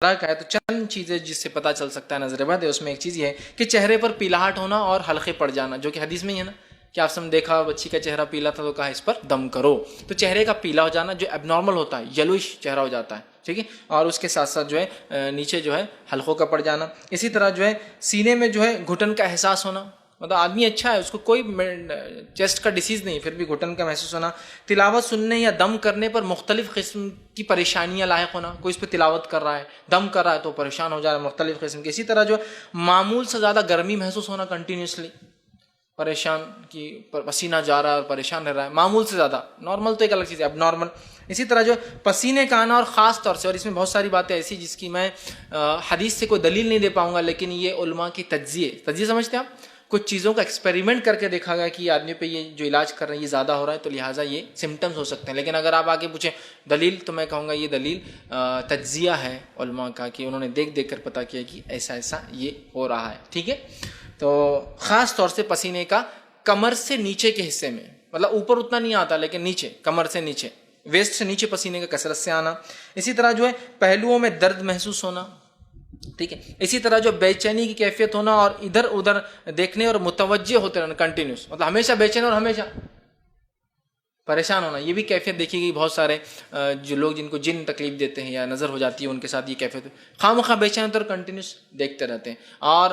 کا ہے تو چند چیزیں جس سے پتہ چل سکتا ہے نظر بد ہے، اس میں ایک چیز یہ ہے کہ چہرے پر پیلاہٹ ہونا اور حلقے پڑ جانا، جو کہ حدیث میں ہی ہے نا کہ آپ نے دیکھا بچی کا چہرہ پیلا تھا تو کہا اس پر دم کرو. تو چہرے کا پیلا ہو جانا جو اب نارمل ہوتا ہے، یلوش چہرہ ہو جاتا ہے، ٹھیک ہے. اور اس کے ساتھ ساتھ جو ہے نیچے جو ہے حلقوں کا پڑ جانا. اسی طرح جو ہے سینے میں جو ہے گھٹن کا احساس ہونا، مطلب آدمی اچھا ہے، اس کو کوئی چیسٹ کا ڈیسیز نہیں، پھر بھی گھٹن کا محسوس ہونا. تلاوت سننے یا دم کرنے پر مختلف قسم کی پریشانیاں لاحق ہونا، کوئی اس پہ تلاوت کر رہا ہے، دم کر رہا ہے تو پریشان ہو جا رہا ہے مختلف قسم کی. اسی طرح جو معمول سے زیادہ گرمی محسوس ہونا، کنٹینیوسلی پریشان کی پسینہ جا رہا ہے اور پریشان رہ رہا ہے معمول سے زیادہ. نارمل تو ایک الگ چیز ہے، اب نارمل. اسی طرح جو پسینے کا آنا، اور خاص طور سے، اور اس میں بہت ساری باتیں ایسی جس کی میں حدیث سے کوئی دلیل نہیں دے پاؤں گا، لیکن یہ علماء کی تجزیے سمجھتے ہیں آپ، کچھ چیزوں کا ایکسپیریمنٹ کر کے دیکھا گیا کہ یہ آدمی پہ یہ جو علاج کر رہے ہیں یہ زیادہ ہو رہا ہے تو لہٰذا یہ سمٹمز ہو سکتے ہیں. لیکن اگر آپ آگے پوچھیں دلیل تو میں کہوں گا یہ دلیل تجزیہ ہے علماء کا، کہ انہوں نے دیکھ کر پتہ کیا کہ ایسا ایسا یہ ہو رہا ہے، ٹھیک ہے. تو خاص طور سے پسینے کا کمر سے نیچے کے حصے میں، مطلب اوپر اتنا نہیں آتا لیکن نیچے، کمر سے نیچے، ویسٹ سے نیچے پسینے کا کثرت سے آنا. اسی طرح جو ہے پہلوؤں میں درد محسوس ہونا، ٹھیک ہے. اسی طرح جو بے چینی کی کیفیت ہونا اور ادھر ادھر دیکھنے اور متوجہ ہوتے رہنا کنٹینیوس، مطلب ہمیشہ بے چین اور ہمیشہ پریشان ہونا. یہ بھی کیفیت دیکھی گئی بہت سارے جو لوگ جن کو جن تکلیف دیتے ہیں یا نظر ہو جاتی ہے ان کے ساتھ یہ کیفیت خواہ بے چین ہوتے اور کنٹینیوس دیکھتے رہتے ہیں. اور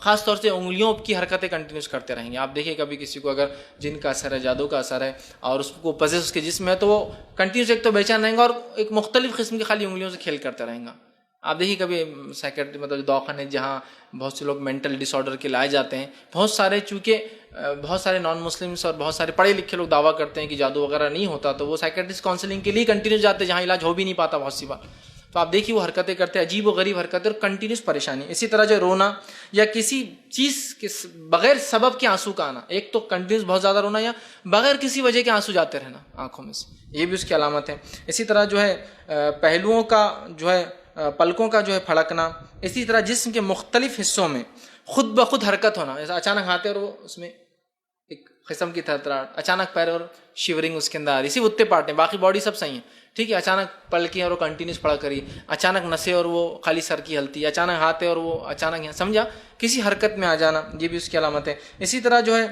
خاص طور سے انگلیوں کی حرکتیں کنٹینیوس کرتے رہیں گے. آپ دیکھیں کبھی کسی کو اگر جن کا اثر ہے، جادو کا اثر ہے، اور اس کو پزس اس کے جسم ہے تو وہ کنٹینیوس ایک تو بے چین رہیں گا اور ایک مختلف قسم کی خالی انگلیوں سے کھیل کرتا رہیں گا. آپ دیکھیے کبھی سائیکیٹری مطلب دواخانے جہاں بہت سے لوگ مینٹل ڈس آرڈر کے لائے جاتے ہیں، بہت سارے چونکہ بہت سارے نان مسلمس اور بہت سارے پڑھے لکھے لوگ دعویٰ کرتے ہیں کہ جادو وغیرہ نہیں ہوتا، تو وہ سائیکیٹرسٹ کاؤنسلنگ کے لیے کنٹینیوس جاتے ہیں جہاں علاج ہو بھی نہیں پاتا بہت سی بار. تو آپ دیکھیے وہ حرکتیں کرتے ہیں، عجیب و غریب حرکتیں اور کنٹینیوس پریشانی. اسی طرح جو رونا یا کسی چیز کے بغیر سبب کے آنسو کا آنا، ایک تو کنٹینیوس بہت زیادہ رونا یا بغیر کسی وجہ کے آنسو جاتے رہنا آنکھوں میں سے، یہ بھی اس کی علامت ہے. اسی طرح جو ہے پہلوؤں کا جو ہے پلکوں کا جو ہے پھڑکنا. اسی طرح جسم کے مختلف حصوں میں خود بخود حرکت ہونا، جیسا اچانک ہاتھیں اور وہ اس میں ایک قسم کی تھرتھراہٹ، اچانک پیر اور شیورنگ اس کے اندر آ رہی، صرف اتنے پارٹ ہیں باقی باڈی سب صحیح ہے، ٹھیک ہے. اچانک پلکیں اور وہ کنٹینیوس پڑا کری، اچانک نسیں اور وہ خالی سر کی ہلتی، اچانک ہاتھ اور وہ اچانک سمجھا کسی حرکت میں آ جانا، یہ بھی اس کی علامت ہے. اسی طرح جو ہے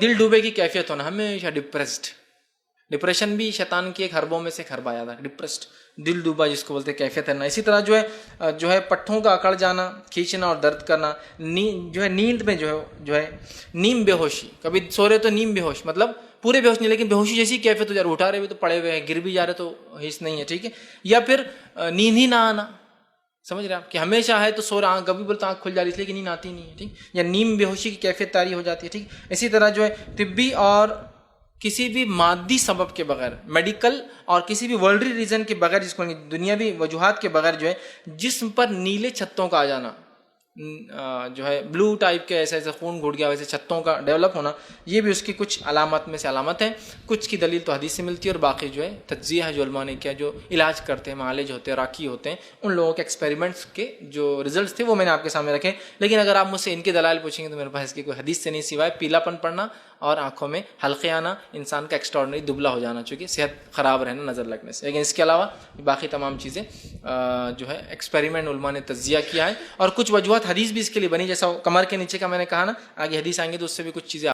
دل ڈوبے کی کیفیت ہونا، ہمیشہ ڈپریشن بھی شیطان کی ایک حربوں میں سے ایک حرب آیا تھا، ڈپریسڈ، دل ڈوبا جس کو بولتے کیفیت ہے نا. اسی طرح جو ہے پٹھوں کا اکڑ جانا، کھینچنا اور درد کرنا. جو ہے نیند میں جو ہے نیم بے ہوشی، کبھی سو رہے تو نیم بے ہوش، مطلب پورے بے ہوش نہیں لیکن بے ہوشی جیسی کیفیت ہو جا رہی، اٹھا رہے بھی تو پڑے ہوئے ہیں، گر بھی جا رہے تو ہیس نہیں ہے، ٹھیک ہے. یا پھر نیند ہی نہ آنا، سمجھ رہے آپ کہ ہمیشہ ہے تو سو رہا، کبھی بولتا آنکھ کھل جا رہی اس لیے کہ نیند آتی نہیں ہے، ٹھیک. یا نیم بے ہوشی کی کیفیت طاری ہو جاتی ہے، ٹھیک. اسی طرح جو ہے طبی اور کسی بھی مادی سبب کے بغیر، میڈیکل اور کسی بھی ورلڈلی ریزن کے بغیر، جس کو دنیاوی وجوہات کے بغیر جو ہے جسم پر نیلے چھتوں کا آ جانا، جو ہے بلو ٹائپ کے ایسے خون گھٹ گیا ویسے چھتوں کا ڈیولپ ہونا، یہ بھی اس کی کچھ علامات میں سے علامت ہے. کچھ کی دلیل تو حدیث سے ملتی ہے اور باقی جو ہے تجزیہ ہے جو علماء نے کیا، جو علاج کرتے ہیں، معالج ہوتے ہیں، راکی ہوتے ہیں، ان لوگوں کے ایکسپیریمنٹس کے جو ریزلٹس تھے وہ میں نے آپ کے سامنے رکھے. لیکن اگر آپ مجھ سے ان کے دلائل پوچھیں گے تو میرے پاس اس کی کوئی حدیث سے نہیں سوائے پیلا پن پڑنا اور آنکھوں میں حلقے آنا، انسان کا ایکسٹراڈنری دبلا ہو جانا چونکہ صحت خراب رہنا نظر لگنے سے. لیکن اس کے علاوہ باقی تمام چیزیں جو ہے ایکسپیریمنٹ علماء نے تجزیہ کیا ہے، اور کچھ وجوہات حدیث بھی اس کے لیے بنی، جیسا کمر کے نیچے کا میں نے کہا نا، آگے حدیث آئیں گے تو اس سے بھی کچھ چیزیں